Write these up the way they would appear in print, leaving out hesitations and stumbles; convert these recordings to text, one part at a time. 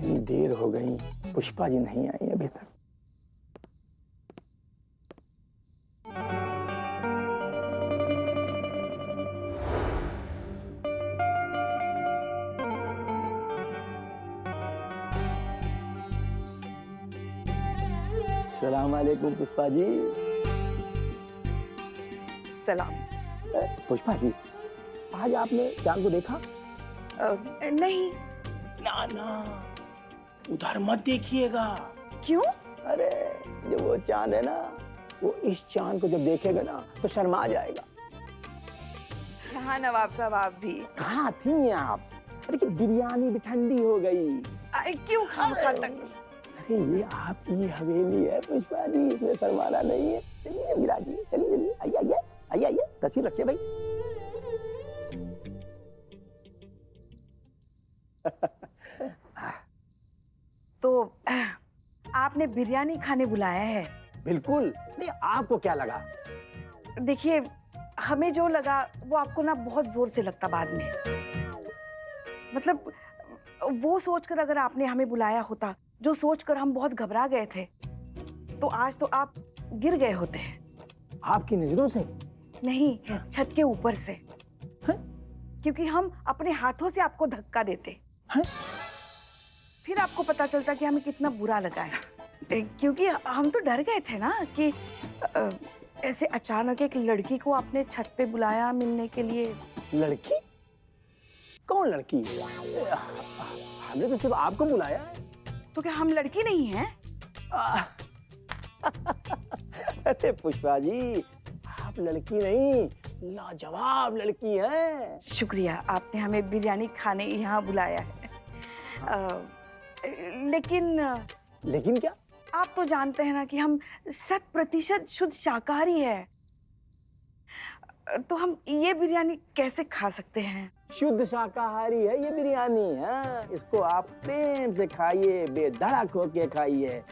इतनी देर हो गई, पुष्पा जी नहीं आई अभी तक। सलाम वालेकुम पुष्पा जी। सलाम। पुष्पा जी, आज आपने चांद को देखा? नहीं। ना ना, उधर मत देखिएगा। क्यों? अरे जो वो चांद है ना, वो इस चांद को जब देखेगा ना तो शर्मा जाएगा। हाँ नवाब साहब, आप भी कहाँ थी आप? अरे कि बिरयानी भी ठंडी हो गई। क्यों खामखा तक? अरे ये आपकी हवेली है पुष्पा जी, इसमें शर्माना नहीं है। चलिए मीरा जी, चलिए चलिए, आइए आइए आइए आइए, तस्वीर रखिए भाई। तो आपने बिरयानी खाने बुलाया है? बिल्कुल। नहीं, आपको क्या लगा? देखिए, हमें जो लगा वो आपको ना बहुत जोर से लगता बाद में। मतलब वो सोचकर अगर आपने हमें बुलाया होता, जो सोचकर हम बहुत घबरा गए थे, तो आज तो आप गिर गए होते हैं। आपकी नजरों से? नहीं, छत के ऊपर से। क्योंकि हम अपने हाथों से आपको धक्का देते, फिर आपको पता चलता कि हमें कितना बुरा लगा है। क्योंकि हम तो डर गए थे ना कि ऐसे अचानक एक लड़की को आपने छत पे बुलाया मिलने के लिए। लड़की? कौन लड़की? हमने तो सिर्फ आपको बुलाया है। तो क्या हम लड़की नहीं हैं? अरे पुष्पा जी, आप लड़की नहीं, लाजवाब लड़की हैं। शुक्रिया, आपने हमें बिरयानी खाने यहाँ बुलाया है। लेकिन क्या? आप तो जानते हैं ना कि हम 100% शुद्ध शाकाहारी है, तो हम ये बिरयानी कैसे खा सकते हैं? शुद्ध शाकाहारी है ये बिरयानी। हाँ, इसको आप प्रेम से खाइए, बेधड़क होके खाइए।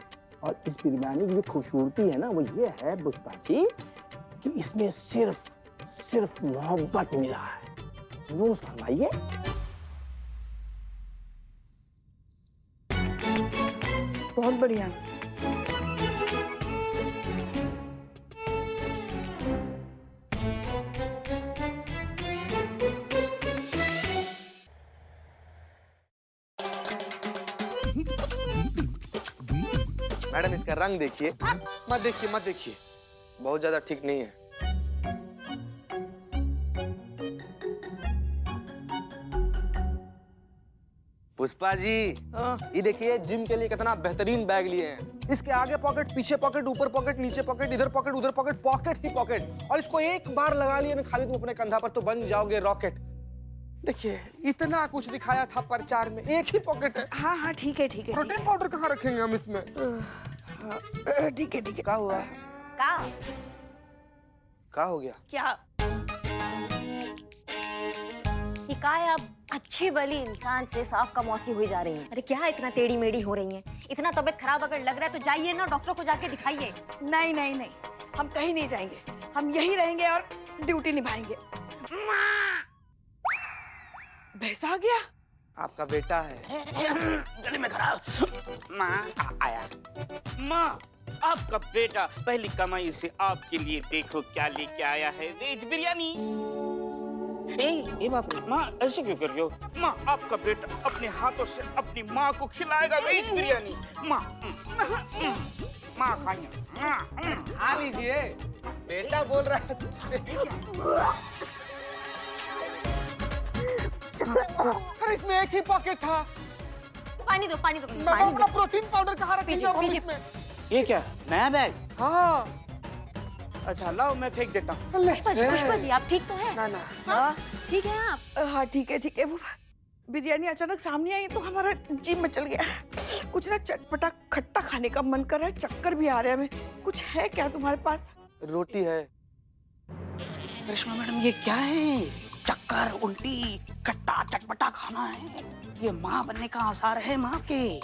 और इस बिरयानी की जो खूबसूरती है ना, वो ये है पुष्पा जी कि इसमें सिर्फ मोहब्बत मिला है। नूस फरमाइए। बहुत बढ़िया। मैडम इसका रंग देखिए। मत देखिए, बहुत ज्यादा ठीक नहीं है। पुष्पा जी, ये देखिए जिम के लिए कितना बेहतरीन बैग लिए हैं। इसके आगे पॉकेट, पीछे पॉकेट, ऊपर पॉकेट, नीचे पॉकेट, इधर पॉकेट, उधर पॉकेट, पॉकेट ही पॉकेट। और इसको एक बार लगा लिए ना खाली तुम अपने कंधा पर तो बन जाओगे रॉकेट। देखिए इतना कुछ दिखाया था प्रचार में, एक ही पॉकेट है। हाँ ठीक है। प्रोटीन पाउडर कहाँ रखेंगे हम इसमें? ठीक है। क्या हुआ? क्या हो गया? क्या? ये क्या है, आप अच्छी भली इंसान से साफ कमौसी हुई जा रही हैं। अरे क्या इतना टेढ़ी मेढ़ी हो रही हैं? इतना तबीयत खराब अगर लग रहा है तो जाइए ना, डॉक्टर को जाके दिखाइए। नहीं, हम कहीं नहीं जाएंगे, हम यहीं रहेंगे और ड्यूटी निभाएंगे। भैंसा आ गया? आपका बेटा है। गले में खराब। माँ आया। माँ, आपका बेटा पहली कमाई से आपके लिए देखो क्या लेके आया है, वेज बिरयानी। ए बाप रे, माँ ऐसे क्यों कर रही हो? माँ, आपका बेटा अपने हाथों से अपनी माँ को खिलाएगा वेज बिरयानी। माँ खाइए। खा लीजिए, बेटा बोल रहा है। अरे इसमें एक ही पॉकेट था। पानी दो। प्रोटीन पाउडर कहाँ रखेंगे हम इसमें? ये क्या नया बैग? हाँ। अच्छा लाओ मैं फेंक देता हूँ। पुष्पा जी आप ठीक तो हैं? ना। हाँ ठीक है आप? हाँ ठीक है। वो बिरयानी अचानक सामने आई तो हमारा जी मचल गया। कुछ ना चटपटा खट्टा खाने का मन कर रहा है, चक्कर भी आ रहा है हमें। कुछ है क्या तुम्हारे पास? रोटी है। करिश्मा मैडम ये क्या है? चक्कर, उल्टी, खट्टा चटपटा खाना है, ये माँ बनने का आसार है माँ के।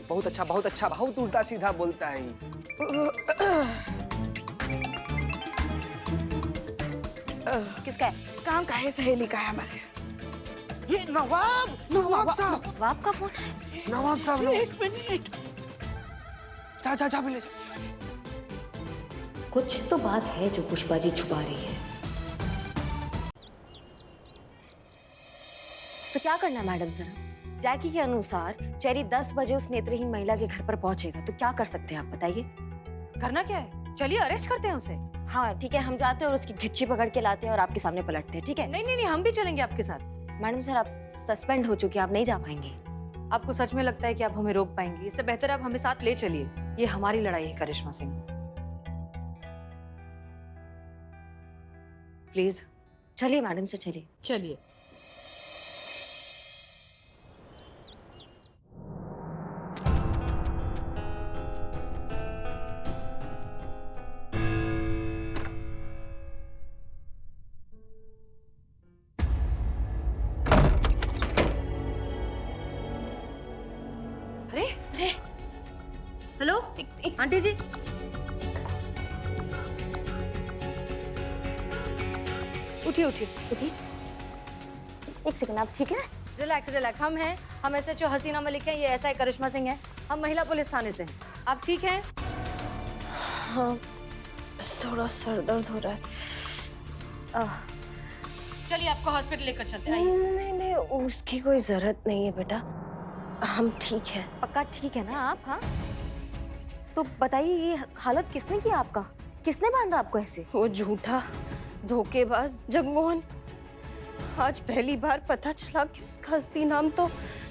बहुत अच्छा, बहुत उल्टा सीधा बोलता है। किसका है? काम का है, सहेली का है हमारे। ये नवाब नवाब साहब, नवाब का फोन है। नवाब साहब, एक मिनट। जा जा जा मिले। कुछ तो बात है जो पुष्पा जी छुपा रही है। तो क्या करना है मैडम सर? जैकी के अनुसार चेरी 10 बजे उस नेत्रहीन महिला के घर पर पहुंचेगा, तो क्या कर सकते हैं आप बताइए? करना क्या है? चलिए अरेस्ट करते हैं उसे। हाँ ठीक है, हम जाते हैं और उसकी घिच्ची पकड़ के लाते हैं और आपके सामने पलटते हैं, ठीक है? नहीं नहीं नहीं, हम भी चलेंगे आपके साथ। मैडम सर, आप सस्पेंड हो चुके हैं, आप नहीं जा पाएंगे। आपको सच में लगता है कि आप हमें रोक पाएंगे? इससे बेहतर आप हमें साथ ले चलिए। ये हमारी लड़ाई है करिश्मा सिंह। प्लीज चलिए मैडम सर, चलिए। चलिए। अरे अरे, हेलो आंटी जी। उठिए उठिए उठिए। एक सेकंड, आप ठीक है? रिलैक्स रिलैक्स, हम हैं। हम SHO हसीना मलिक हैं, ये SI करिश्मा सिंह है। हम महिला पुलिस थाने से हैं। आप ठीक हैं? हाँ, बस थोड़ा सर दर्द हो रहा है। चलिए आपको हॉस्पिटल लेकर चलते हैं। नहीं नहीं, उसकी कोई जरूरत नहीं है बेटा, हम ठीक है। पक्का ठीक है ना आप? हाँ तो बताइए, ये हालत किसने किया आपका? किसने बांधा आपको ऐसे? वो झूठा धोखेबाज जगमोहन। आज पहली बार पता चला कि उसका असली नाम तो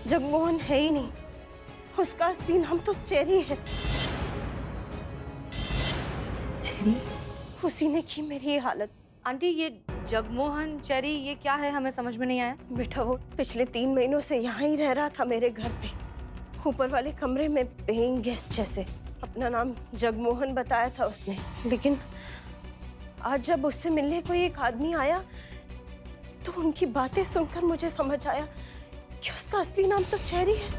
जगमोहन है ही नहीं, उसका असली नाम तो चेरी है। चेरी? उसी ने की मेरी ये हालत। आंटी, ये जगमोहन चेरी ये क्या है, हमें समझ में नहीं आया। बेटा वो पिछले 3 महीनों से यहाँ ही रह रहा था मेरे घर पे, ऊपर वाले कमरे में पेइंग गेस्ट जैसे। अपना नाम जगमोहन बताया था उसने, लेकिन आज जब उससे मिलने कोई एक आदमी आया तो उनकी बातें सुनकर मुझे समझ आया कि उसका असली नाम तो चेरी है।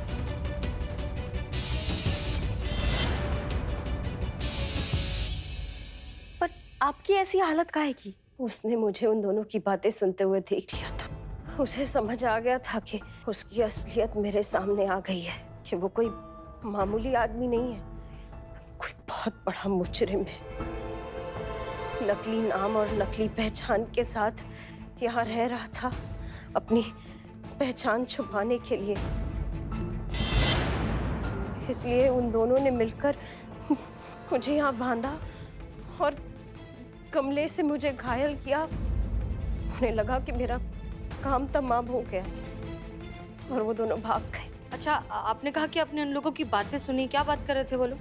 पर आपकी ऐसी हालत काहे की? उसने मुझे उन दोनों की बातें सुनते हुए देख लिया था। उसे समझ आ गया था कि उसकी असलियत मेरे सामने आ गई है, कि वो कोई मामूली आदमी नहीं है, कोई बहुत बड़ा मुजरिम है। नकली नाम और नकली पहचान के साथ यहाँ रह रहा था अपनी पहचान छुपाने के लिए। इसलिए उन दोनों ने मिलकर मुझे यहाँ बांधा और गमले से मुझे घायल किया। उन्हें लगा कि मेरा काम तमाम हो गया और वो दोनों भाग गए। अच्छा, आपने कहा कि आपने उन लोगों की बातें सुनी, क्या बात कर रहे थे वो लोग?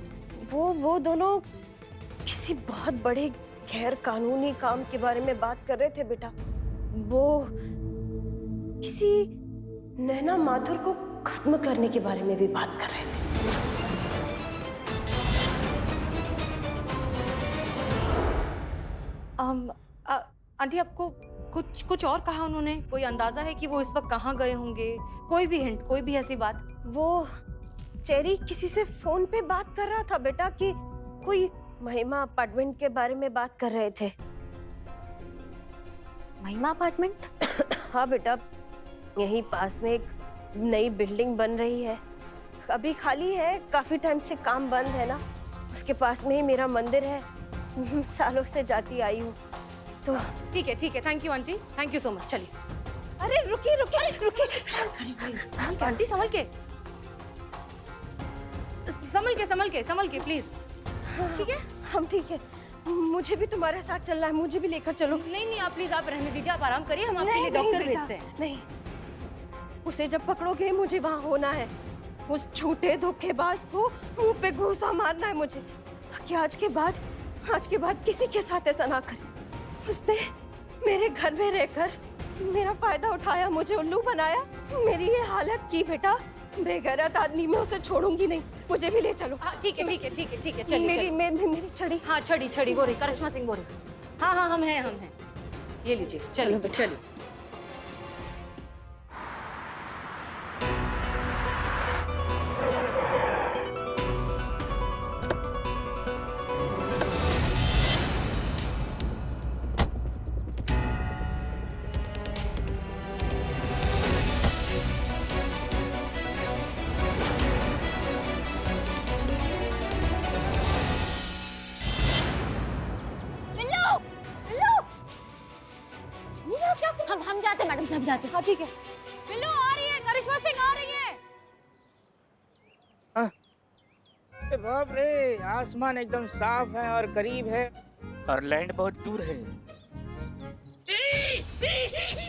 वो दोनों किसी बहुत बड़े गैर कानूनी काम के बारे में बात कर रहे थे बेटा। वो किसी नैना माथुर को खत्म करने के बारे में भी बात कर रहे थे। आंटी, आपको कुछ और कहा उन्होंने? कोई अंदाजा है कि वो इस वक्त कहाँ गए होंगे? कोई भी हिंट, कोई भी ऐसी बात? वो चेरी किसी से फोन पे बात कर रहा था बेटा, कि कोई महिमा अपार्टमेंट के बारे में बात कर रहे थे। महिमा अपार्टमेंट? हाँ बेटा, यहीं पास में एक नई बिल्डिंग बन रही है, अभी खाली है, काफी टाइम से काम बंद है ना। उसके पास में ही मेरा मंदिर है, सालों से जाती आई हूँ। तो ठीक है, thank you aunty, thank you so much. चलिए। अरे रुकिए रुकिए रुकिए, संभल के आंटी, संभल के प्लीज। ठीक है? हम ठीक है। मुझे भी तुम्हारे साथ चलना है, मुझे भी लेकर चलो। नहीं, आप प्लीज, आप रहने दीजिए, आप आराम करिए, हम आपके लिए नहीं, डॉक्टर बेटा, भेजते हैं। नहीं, उसे जब पकड़ोगे मुझे वहां होना है। उस झूठे धोखेबाज को मुंह पे घूंसा मारना है मुझे, ताकि आज के बाद किसी के साथ ऐसा ना करे। उसने मेरे घर में रहकर मेरा फायदा उठाया, मुझे उल्लू बनाया, मेरी ये हालत की बेटा। बेगैरत आदमी मैं उसे छोड़ूंगी नहीं, मुझे भी ले चलो। हाँ ठीक है, चलिए। मेरी छड़ी। हाँ, छड़ी वो रही, करिश्मा सिंह वो रही। हाँ, हम हैं। ये लीजिए, चलिए। हम जाते हैं। हाँ ठीक है। बिल्लू आ रही है, करिश्मा सिंह आ रही है। अरे बाप रे, आसमान एकदम साफ है और करीब है और लैंड बहुत दूर है।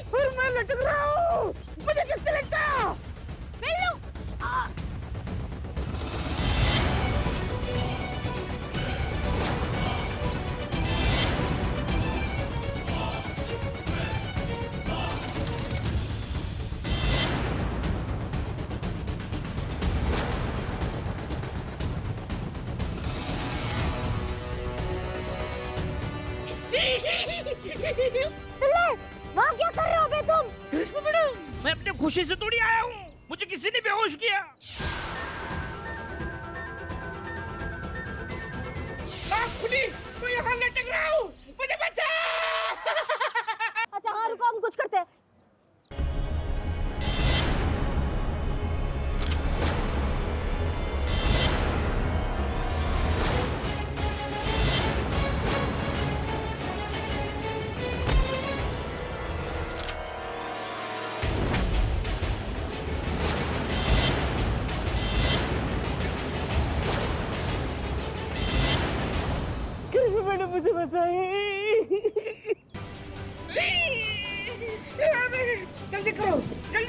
फिर मैं लटक रहा हूँ, मुझे किससे लटका? बिल्लू वहाँ क्या कर रहे हो बे तुम? करिश्मा मैडम, मैं अपने खुशी से थोड़ी आया हूँ, मुझे किसी ने बेहोश किया। आँख खुली, मैं यहाँ लटक रहा हूँ, मुझे बचा। अच्छा हाँ रुको, हम कुछ करते हैं। करिश्मा मैडम मुझे जल्दी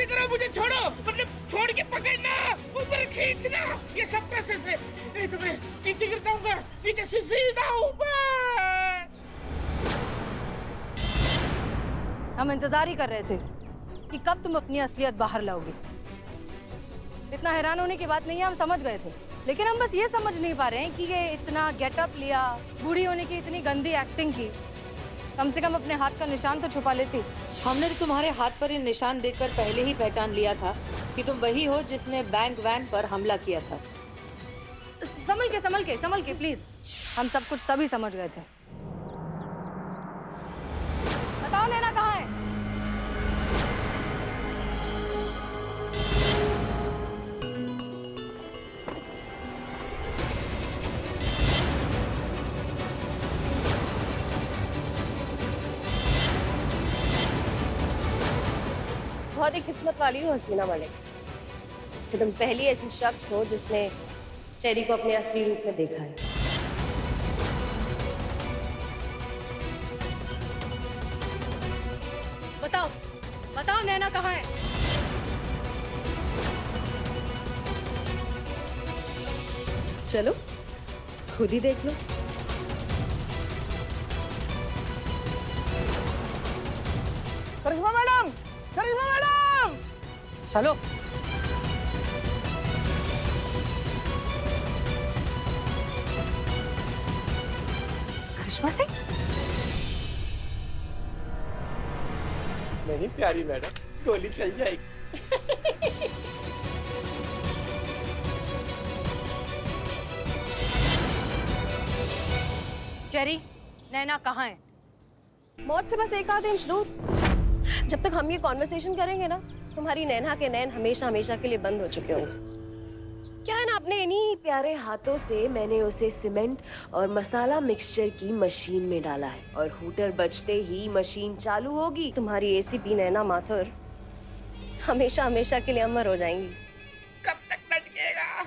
करो, मुझे छोड़ो, मतलब छोड़ के पकड़ना, ऊपर खींचना, ये सब प्रोसेस है। नहीं तो मैं नीचे गिर जाऊंगा, नीचे से सीधा ऊपर। हम इंतजार ही कर रहे थे कि कब तुम अपनी असलियत बाहर लाओगे। इतना हैरान होने की बात नहीं है, हम समझ गए थे, लेकिन हम बस ये समझ नहीं पा रहे हैं कि ये इतना गेटअप लिया, बूढ़ी होने की इतनी गंदी एक्टिंग की, कम से कम अपने हाथ का निशान तो छुपा लेती। हमने तो तुम्हारे हाथ पर ये निशान देखकर पहले ही पहचान लिया था कि तुम वही हो जिसने बैंक वैन पर हमला किया था। संभल के प्लीज। हम सब कुछ तभी समझ गए थे। बताओ नैना कहाँ है? बहुत ही किस्मत वाली हो हसीना मलिक कि तुम पहली ऐसी शख्स हो जिसने चेरी को अपने असली रूप में देखा है। बताओ नैना कहाँ है? चलो खुद ही देख लो। करिश्मा मैडम, करिश्मा मैडम। चलो। करिश्मा सिंह? नहीं प्यारी मैडम, गोली चल जाएगी। चेरी, नैना कहाँ है? मौत से बस एक आध इंच दूर। जब तक हम ये कॉन्वर्सेशन करेंगे ना, तुम्हारी नैना के नैन हमेशा हमेशा के लिए बंद हो चुके होंगे। क्या है ना, अपने इन्हीं प्यारे हाथों से मैंने उसे सीमेंट और मसाला मिक्सचर की मशीन में डाला है और हूटर बजते ही मशीन चालू होगी। तुम्हारी एसीपी नैना माथुर हमेशा हमेशा के लिए अमर हो जाएंगी। कब तक लटकेगा?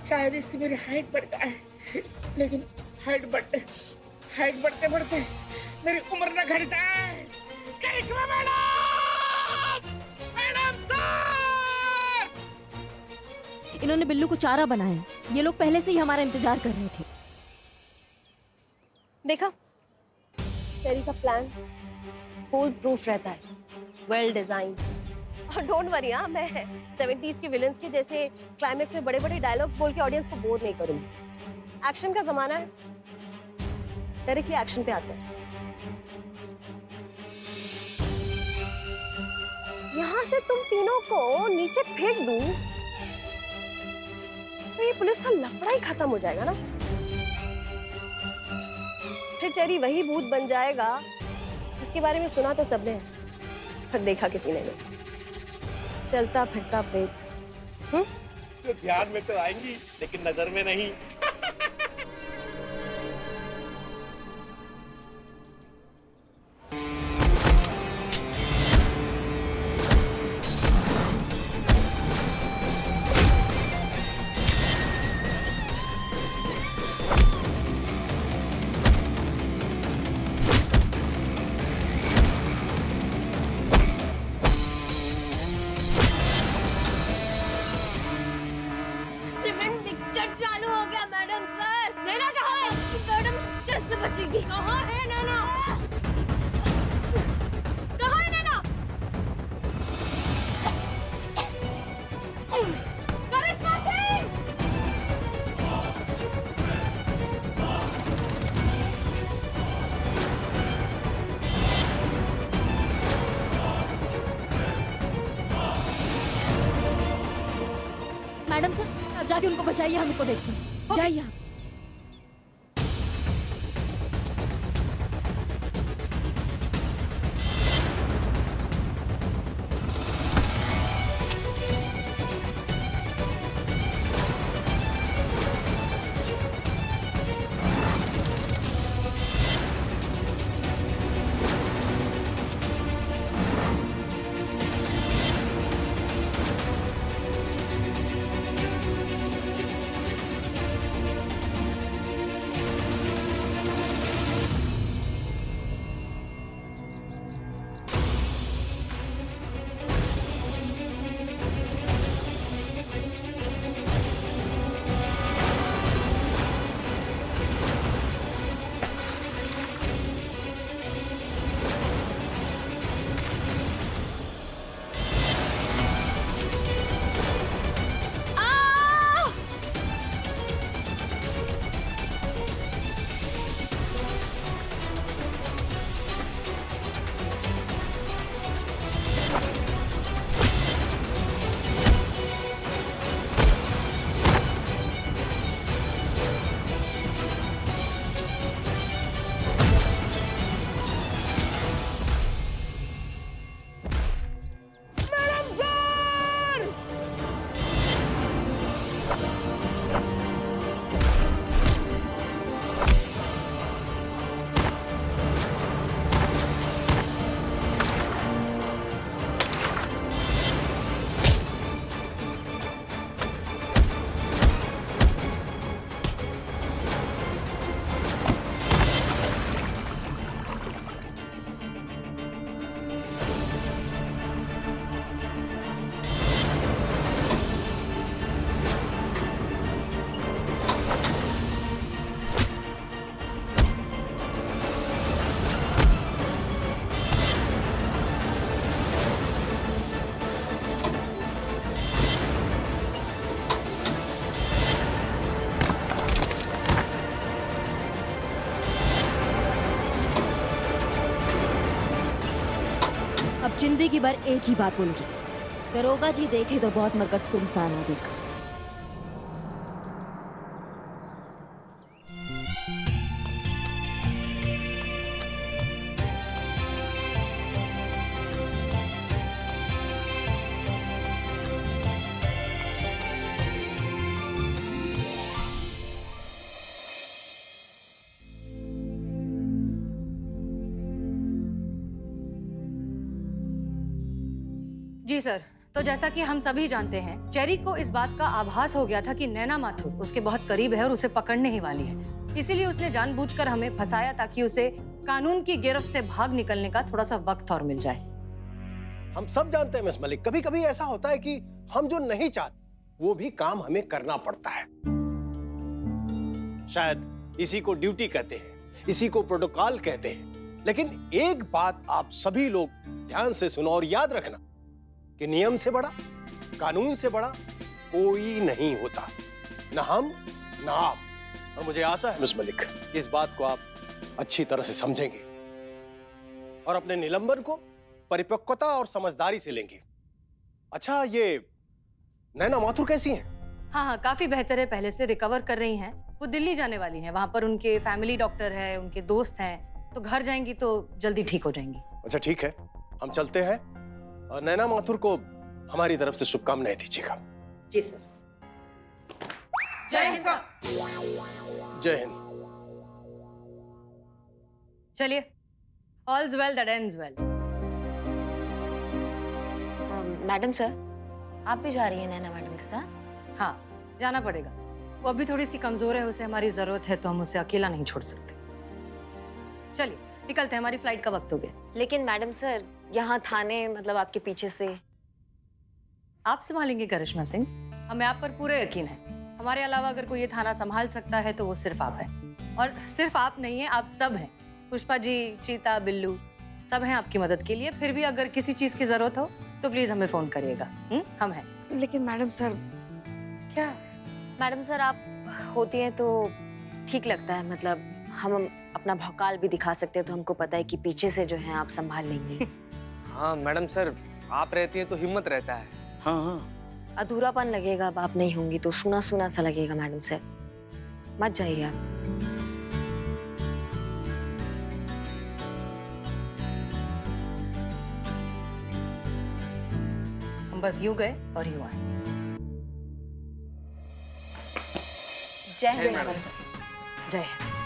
शायद इससे मेरी हाइट बढ़ जाए, लेकिन हाइट बढ़ते बढ़ते मेरी उम्र न घट जाए। करिश्मा मैडम, मैडम सर! इन्होंने बिल्लू को चारा बनाया। ये लोग पहले से ही हमारा इंतजार कर रहे थे। देखा, तेरी का प्लान फुल प्रूफ रहता है, वेल डिजाइन। और डोंट वरी, हाँ मैं 70s के विलन्स के जैसे क्लाइमेक्स में बड़े बड़े डायलॉग्स बोल के ऑडियंस को बोर नहीं करूंगी। एक्शन का जमाना है, डायरेक्टली एक्शन पे आते हैं। यहाँ से तुम तीनों को नीचे फेंक दूं तो ये पुलिस का लफड़ा ही खत्म हो जाएगा ना। फिर चेरी वही भूत बन जाएगा जिसके बारे में सुना तो सबने है, पर देखा किसी ने नहीं। चलता फिरता प्रेत। तो ध्यान में तो आएंगी, लेकिन नजर में नहीं। चालू हो गया मैडम सर। नैना कहाँ है? मैडम कैसे बचेगी? कहाँ है नैना? कहाँ है नैना? करिश्मा सिंह! मैडम सर, आप जाके उनको बचाइए, हम इसको देखते हैं। जाइए आप। अब जिंदगी भर एक ही बात बोलूंगी, दरोगा जी देखे तो बहुत मरकट इंसान है देखा। जी सर, तो जैसा कि हम सभी जानते हैं, चेरी को इस बात का आभास हो गया था कि नैना माथुर उसके बहुत करीब है और उसे पकड़ने ही वाली है। इसीलिए उसने जानबूझकर हमें फंसाया ताकि उसे कानून की गिरफ्त से भाग निकलने का थोड़ा सा वक्त और मिल जाए। हम सब जानते हैं मिस मलिक, कभी कभी ऐसा होता है कि हम जो नहीं चाहते वो भी काम हमें करना पड़ता है। शायद इसी को ड्यूटी कहते हैं, इसी को प्रोटोकॉल कहते हैं। लेकिन एक बात आप सभी लोग ध्यान से सुनो और याद रखना कि नियम से बड़ा, कानून से बड़ा कोई नहीं होता, ना हम ना आप। और मुझे आशा है मिस मलिक, इस बात को आप अच्छी तरह से समझेंगे और अपने निलंबन को परिपक्वता और समझदारी से लेंगे। अच्छा, ये नैना माथुर कैसी हैं? हाँ हाँ, काफी बेहतर है, पहले से रिकवर कर रही हैं। वो दिल्ली जाने वाली हैं, वहां पर उनके फैमिली डॉक्टर है, उनके दोस्त हैं, तो घर जाएंगी तो जल्दी ठीक हो जाएंगी। अच्छा ठीक है, हम चलते हैं और नैना माथुर को हमारी तरफ से शुभकामनाएं दीजिएगा। जी सर। जय हिंद सर। जय हिंद। चलिए, all's well that ends well. Madam sir, आप भी जा रही हैं नैना मैडम के साथ? हाँ, जाना पड़ेगा। वो अभी थोड़ी सी कमजोर है, उसे हमारी जरूरत है, तो हम उसे अकेला नहीं छोड़ सकते। चलिए निकलते हैं, हमारी फ्लाइट का वक्त हो गया। लेकिन मैडम सर, यहाँ थाने मतलब आपके पीछे से। आप संभालेंगे करिश्मा सिंह, हमें आप पर पूरा यकीन है। हमारे अलावा अगर कोई ये थाना संभाल सकता है तो वो सिर्फ आप हैं। और सिर्फ आप नहीं हैं, आप सब हैं। पुष्पा जी, चीता, बिल्लू, सब हैं आपकी मदद के लिए। फिर भी अगर किसी चीज की जरूरत हो तो प्लीज हमें फोन करिएगा। हम हैं। लेकिन मैडम सर, क्या? मैडम सर, आप होती हैं तो ठीक लगता है। मतलब हम अपना भौकाल भी दिखा सकते हैं, तो हमको पता है कि पीछे से जो है आप संभाल लेंगे। हाँ मैडम सर, आप रहती हैं तो हिम्मत रहता है। हाँ हाँ। अधूरापन लगेगा, अब आप नहीं होंगी तो सूना सूना सा लगेगा। मैडम सर, मत जाइए आप। हम बस यूं गए और यूं आए। जय हिंद मैडम सर। जय हिंद।